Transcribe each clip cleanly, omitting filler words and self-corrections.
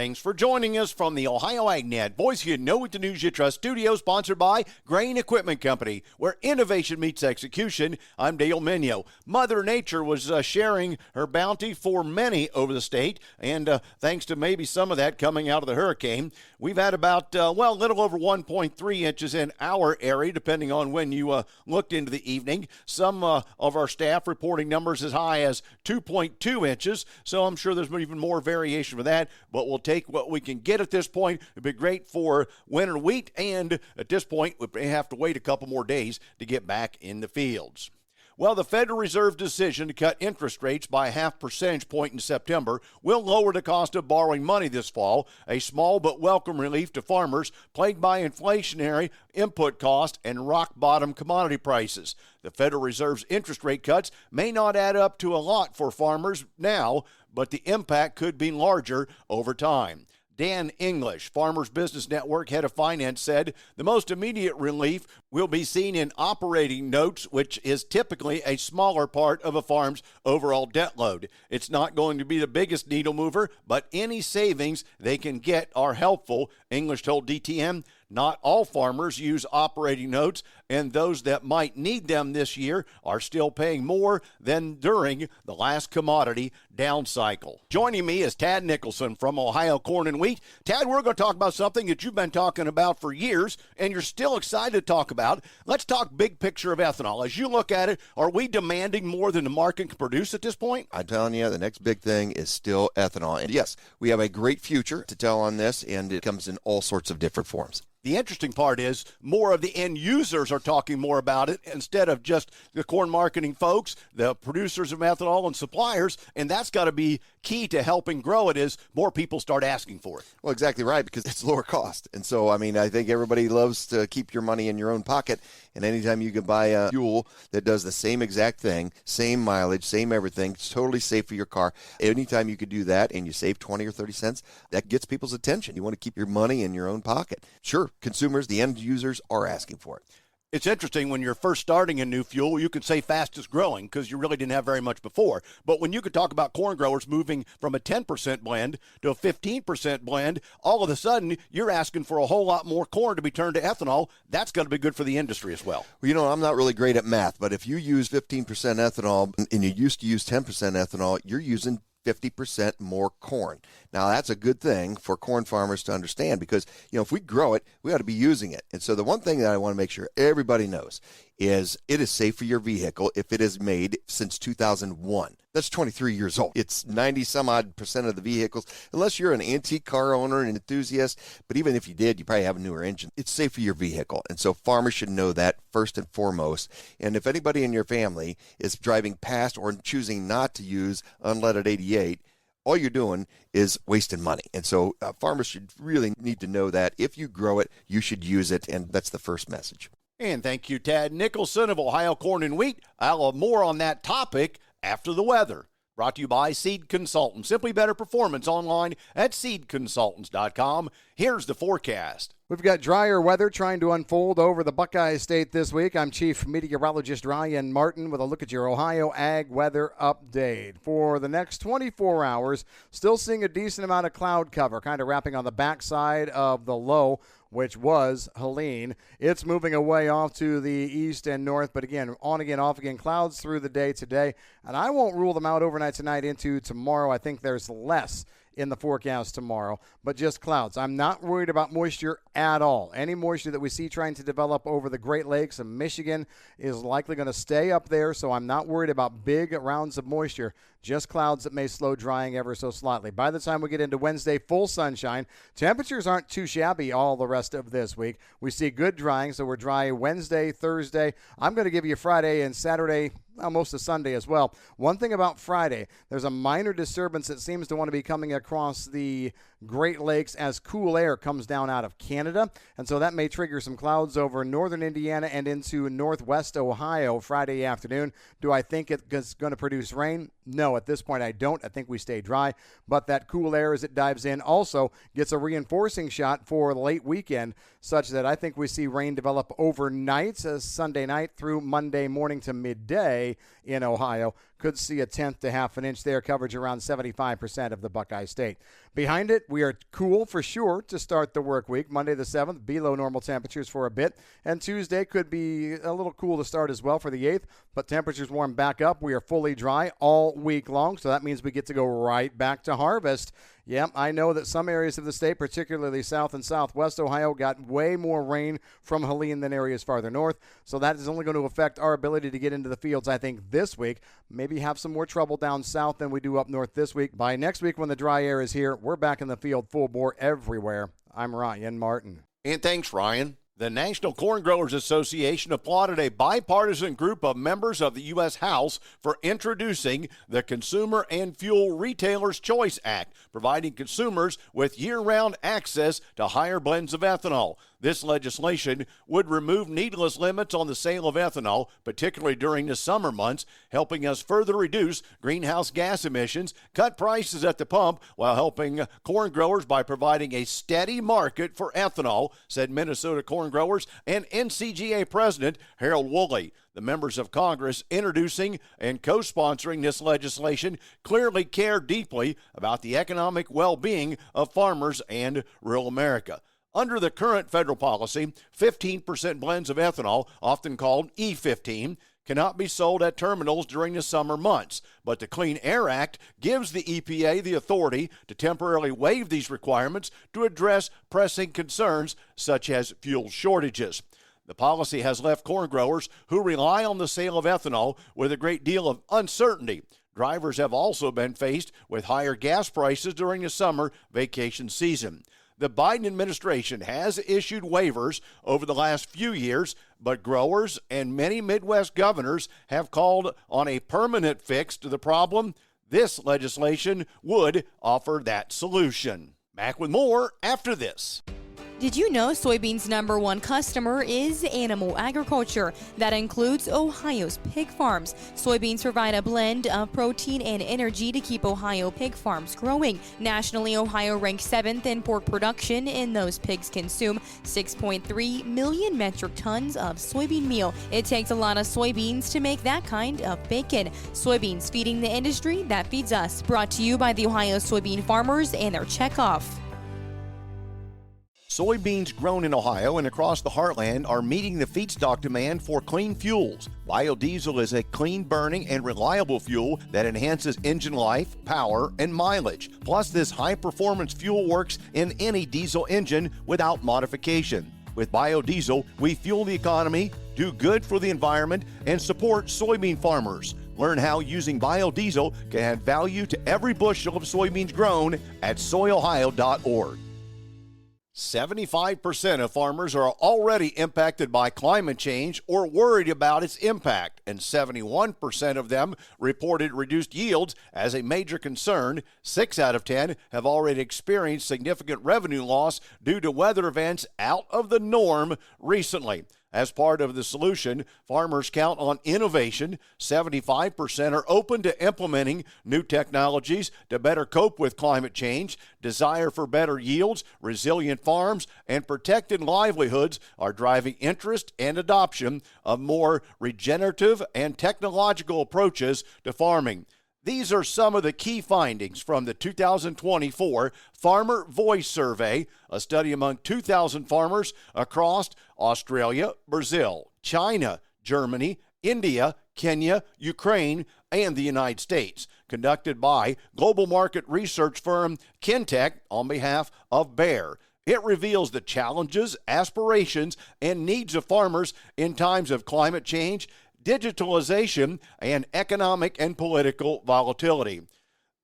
Thanks for joining us from the Ohio AgNet Voice You Know It, the News You Trust studio, sponsored by Grain Equipment Company, where innovation meets execution. I'm Dale Minyo. Mother Nature was sharing her bounty for many over the state, and thanks to maybe some of that coming out of the hurricane, we've had about, a little over 1.3 inches in our area, depending on when you looked into the evening. Some of our staff reporting numbers as high as 2.2 inches, so I'm sure there's even more variation for that, but we'll take what we can get at this point. It'd be great for winter wheat, and at this point, we may have to wait a couple more days to get back in the fields. Well, the Federal Reserve's decision to cut interest rates by a half percentage point in September will lower the cost of borrowing money this fall, a small but welcome relief to farmers plagued by inflationary input costs and rock-bottom commodity prices. The Federal Reserve's interest rate cuts may not add up to a lot for farmers now, but the impact could be larger over time. Dan English, Farmers Business Network head of finance, said the most immediate relief will be seen in operating notes, which is typically a smaller part of a farm's overall debt load. It's not going to be the biggest needle mover, but any savings they can get are helpful, English told DTN. Not all farmers use operating notes, and those that might need them this year are still paying more than during the last commodity down cycle. Joining me is Tad Nicholson from Ohio Corn and Wheat. Tad, we're going to talk about something that you've been talking about for years, and you're still excited to talk about. Let's talk big picture of ethanol. As you look at it, are we demanding more than the market can produce at this point? I'm telling you, the next big thing is still ethanol. And yes, we have a great future to tell on this, and it comes in all sorts of different forms. The interesting part is more of the end users are talking more about it instead of just the corn marketing folks, the producers of ethanol and suppliers, and that's got to be key to helping grow it is more people start asking for it. Well, exactly right, because it's lower cost. And so, I think everybody loves to keep your money in your own pocket, and anytime you can buy a fuel that does the same exact thing, same mileage, same everything, it's totally safe for your car, anytime you could do that and you save 20 or 30 cents, that gets people's attention. You want to keep your money in your own pocket. Sure, consumers, the end users are asking for it. It's interesting when you're first starting a new fuel, you could say fastest growing because you really didn't have very much before. But when you could talk about corn growers moving from a 10% blend to a 15% blend, all of a sudden you're asking for a whole lot more corn to be turned to ethanol. That's going to be good for the industry as well. Well, I'm not really great at math, but if you use 15% ethanol and you used to use 10% ethanol, you're using 50% more corn. Now, that's a good thing for corn farmers to understand because, if we grow it, we ought to be using it. And so the one thing that I want to make sure everybody knows is it is safe for your vehicle if it is made since 2001. That's 23 years old. It's 90-some-odd% of the vehicles, unless you're an antique car owner, an enthusiast, but even if you did, you probably have a newer engine. It's safe for your vehicle. And so farmers should know that first and foremost. And if anybody in your family is driving past or choosing not to use unleaded 88, all you're doing is wasting money. And so farmers should really need to know that if you grow it, you should use it. And that's the first message. And thank you, Tad Nicholson of Ohio Corn and Wheat. I'll have more on that topic after the weather. Brought to you by Seed Consultants. Simply better performance online at seedconsultants.com. Here's the forecast. We've got drier weather trying to unfold over the Buckeye State this week. I'm Chief Meteorologist Ryan Martin with a look at your Ohio Ag Weather Update. For the next 24 hours, still seeing a decent amount of cloud cover, kind of wrapping on the backside of the low, which was Helene. It's moving away off to the east and north, but again, on again, off again, clouds through the day today. And I won't rule them out overnight tonight into tomorrow. I think there's less in the forecast tomorrow, but just clouds. I'm not worried about moisture at all. Any moisture that we see trying to develop over the Great Lakes and Michigan is likely going to stay up there, so I'm not worried about big rounds of moisture, just clouds that may slow drying ever so slightly. By the time we get into Wednesday, full sunshine. Temperatures aren't too shabby all the rest of this week. We see good drying, so we're dry Wednesday, Thursday. I'm going to give you Friday and Saturday, most of Sunday as well. One thing about Friday, there's a minor disturbance that seems to want to be coming across the Great Lakes as cool air comes down out of Canada, and so that may trigger some clouds over northern Indiana and into northwest Ohio Friday afternoon. Do I think it's going to produce rain? No, at this point I don't. I think we stay dry, but that cool air as it dives in also gets a reinforcing shot for the late weekend, such that I think we see rain develop overnight, Sunday night through Monday morning to midday in Ohio. Could see a tenth to half an inch there, coverage around 75% of the Buckeye State. Behind it, we are cool for sure to start the work week. Monday the 7th, below normal temperatures for a bit. And Tuesday could be a little cool to start as well for the 8th, but temperatures warm back up. We are fully dry all week long, so that means we get to go right back to harvest. Yeah, I know that some areas of the state, particularly south and southwest Ohio, got way more rain from Helene than areas farther north. So that is only going to affect our ability to get into the fields, I think, this week. Maybe have some more trouble down south than we do up north this week. By next week, when the dry air is here, we're back in the field full bore everywhere. I'm Ryan Martin. And thanks, Ryan. The National Corn Growers Association applauded a bipartisan group of members of the U.S. House for introducing the Consumer and Fuel Retailers' Choice Act, providing consumers with year-round access to higher blends of ethanol. This legislation would remove needless limits on the sale of ethanol, particularly during the summer months, helping us further reduce greenhouse gas emissions, cut prices at the pump, while helping corn growers by providing a steady market for ethanol, said Minnesota corn growers and NCGA President Harold Woolley. The members of Congress introducing and co-sponsoring this legislation clearly care deeply about the economic well-being of farmers and rural America. Under the current federal policy, 15% blends of ethanol, often called E15, cannot be sold at terminals during the summer months, but the Clean Air Act gives the EPA the authority to temporarily waive these requirements to address pressing concerns such as fuel shortages. The policy has left corn growers who rely on the sale of ethanol with a great deal of uncertainty. Drivers have also been faced with higher gas prices during the summer vacation season. The Biden administration has issued waivers over the last few years, but growers and many Midwest governors have called on a permanent fix to the problem. This legislation would offer that solution. Back with more after this. Did you know soybeans' number one customer is animal agriculture? That includes Ohio's pig farms. Soybeans provide a blend of protein and energy to keep Ohio pig farms growing. Nationally, Ohio ranks 7th in pork production, and those pigs consume 6.3 million metric tons of soybean meal. It takes a lot of soybeans to make that kind of bacon. Soybeans feeding the industry that feeds us. Brought to you by the Ohio soybean farmers and their checkoff. Soybeans grown in Ohio and across the heartland are meeting the feedstock demand for clean fuels. Biodiesel is a clean-burning and reliable fuel that enhances engine life, power, and mileage. Plus, this high-performance fuel works in any diesel engine without modification. With biodiesel, we fuel the economy, do good for the environment, and support soybean farmers. Learn how using biodiesel can add value to every bushel of soybeans grown at soyohio.org. 75% of farmers are already impacted by climate change or worried about its impact, and 71% of them reported reduced yields as a major concern. 6 out of 10 have already experienced significant revenue loss due to weather events out of the norm recently. As part of the solution, farmers count on innovation. 75% are open to implementing new technologies to better cope with climate change. Desire for better yields, resilient farms, and protected livelihoods are driving interest and adoption of more regenerative and technological approaches to farming. These are some of the key findings from the 2024 Farmer Voice Survey, a study among 2,000 farmers across Australia, Brazil, China, Germany, India, Kenya, Ukraine, and the United States, conducted by global market research firm Kintec on behalf of Bayer. It reveals the challenges, aspirations, and needs of farmers in times of climate change, digitalization, and economic and political volatility.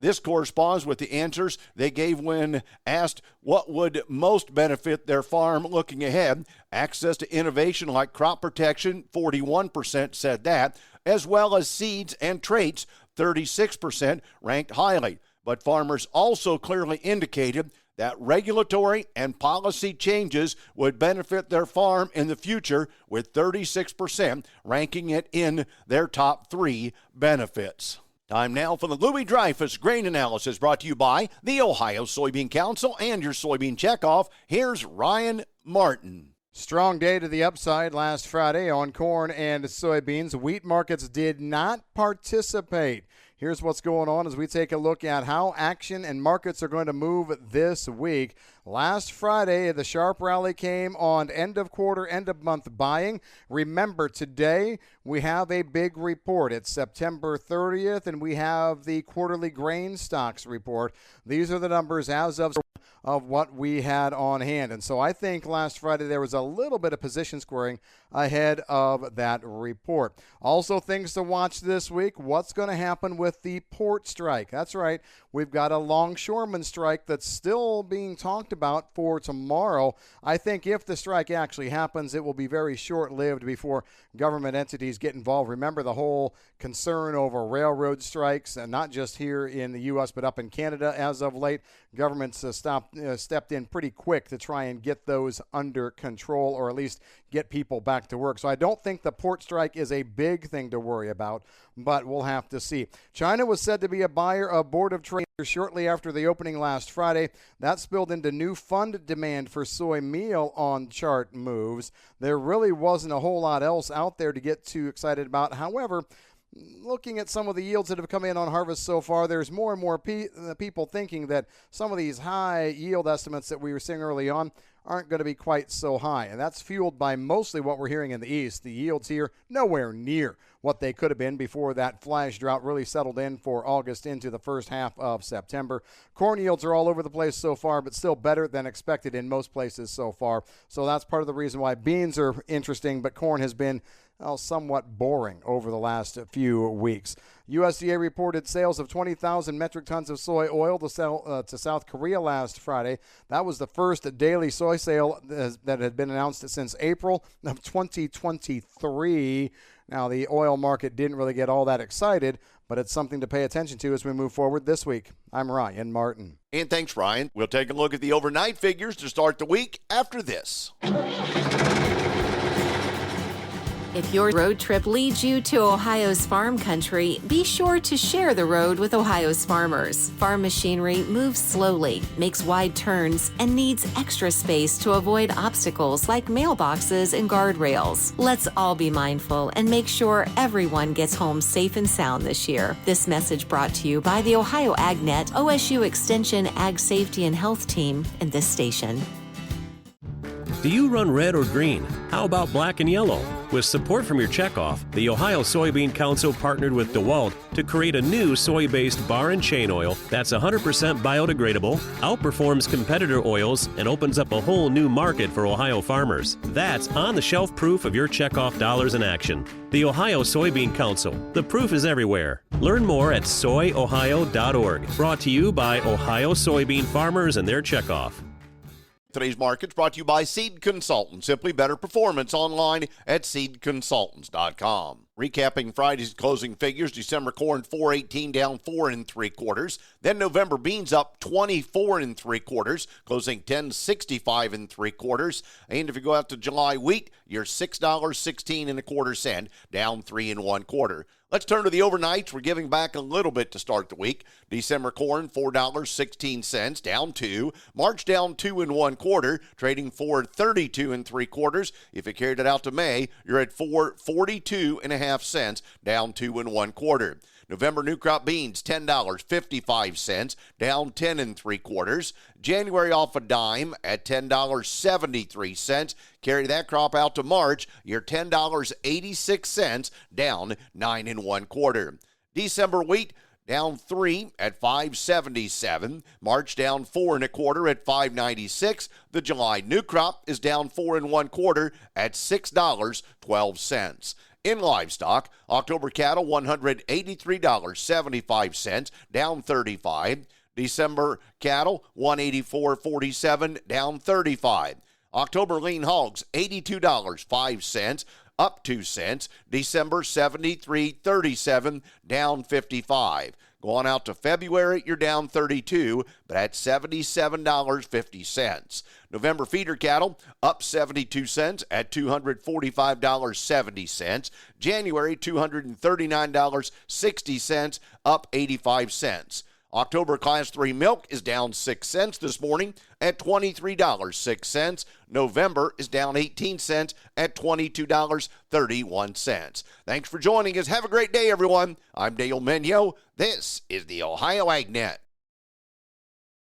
This corresponds with the answers they gave when asked what would most benefit their farm looking ahead. Access to innovation like crop protection, 41% said that, as well as seeds and traits, 36% ranked highly. But farmers also clearly indicated that regulatory and policy changes would benefit their farm in the future, with 36% ranking it in their top 3 benefits. Time now for the Louis Dreyfus Grain Analysis, brought to you by the Ohio Soybean Council and your Soybean Checkoff. Here's Ryan Martin. Strong day to the upside last Friday on corn and soybeans. Wheat markets did not participate. Here's what's going on as we take a look at how action and markets are going to move this week. Last Friday, the sharp rally came on end of quarter, end of month buying. Remember, today we have a big report. It's September 30th, and we have the quarterly grain stocks report. These are the numbers as of what we had on hand. And so I think last Friday there was a little bit of position squaring ahead of that report. Also, things to watch this week. What's going to happen with the port strike? That's right. We've got a longshoreman strike that's still being talked about for tomorrow. I think if the strike actually happens, it will be very short-lived before government entities get involved. Remember the whole concern over railroad strikes, and not just here in the U.S., but up in Canada as of late. Governments stepped in pretty quick to try and get those under control, or at least get people back to work. So I don't think the port strike is a big thing to worry about, but we'll have to see. China was said to be a buyer of Board of Trade shortly after the opening last Friday. That spilled into new fund demand for soy meal on chart moves. There really wasn't a whole lot else out there to get too excited about. However, looking at some of the yields that have come in on harvest so far, there's more and more people thinking that some of these high yield estimates that we were seeing early on aren't going to be quite so high. And that's fueled by mostly what we're hearing in the east. The yields here nowhere near what they could have been before that flash drought really settled in for August into the first half of September. Corn yields are all over the place so far, but still better than expected in most places so far. So that's part of the reason why beans are interesting, but corn has been somewhat boring over the last few weeks. USDA reported sales of 20,000 metric tons of soy oil to South Korea last Friday. That was the first daily soy sale that had been announced since April of 2023. Now, the oil market didn't really get all that excited, but it's something to pay attention to as we move forward this week. I'm Ryan Martin. And thanks, Ryan. We'll take a look at the overnight figures to start the week after this. If your road trip leads you to Ohio's farm country, be sure to share the road with Ohio's farmers. Farm machinery moves slowly, makes wide turns, and needs extra space to avoid obstacles like mailboxes and guardrails. Let's all be mindful and make sure everyone gets home safe and sound this year. This message brought to you by the Ohio AgNet, OSU Extension Ag Safety and Health Team, and this station. Do you run red or green? How about black and yellow? With support from your checkoff, the Ohio Soybean Council partnered with DeWalt to create a new soy-based bar and chain oil that's 100% biodegradable, outperforms competitor oils, and opens up a whole new market for Ohio farmers. That's on-the-shelf proof of your checkoff dollars in action. The Ohio Soybean Council. The proof is everywhere. Learn more at soyohio.org. Brought to you by Ohio soybean farmers and their checkoff. Today's market's brought to you by Seed Consultants. Simply better performance online at seedconsultants.com. Recapping Friday's closing figures, December corn 4.18 down 4 3/4. Then November beans up 24 3/4, closing 10.65 3/4. And if you go out to July wheat, you're $6.16 1/4, down 3 1/4. Let's turn to the overnights. We're giving back a little bit to start the week. December corn, $4.16, down 2. March down 2 1/4, trading for 32 3/4. If you carried it out to May, you're at 4.42 1/2 cents, down 2 1/4. November new crop beans, $10.55, down 10 3/4. January off a dime at $10.73. Carry that crop out to March, you're $10.86, down 9 1/4. December wheat, down 3 at $5.77. March down 4 1/4 at $5.96. The July new crop is down 4 1/4 at $6.12. In livestock, October cattle, $183.75, down 35. December cattle, $184.47, down 35. October lean hogs, $82.05, up 2 cents. December, $73.37, down 55. Going out to February, you're down 32, but at $77.50. November feeder cattle up 72 cents at $245.70. January, $239.60, up 85 cents. October Class 3 milk is down 6 cents this morning at $23.06. November is down 18 cents at $22.31. Thanks for joining us. Have a great day, everyone. I'm Dale Menyo. This is the Ohio AgNet.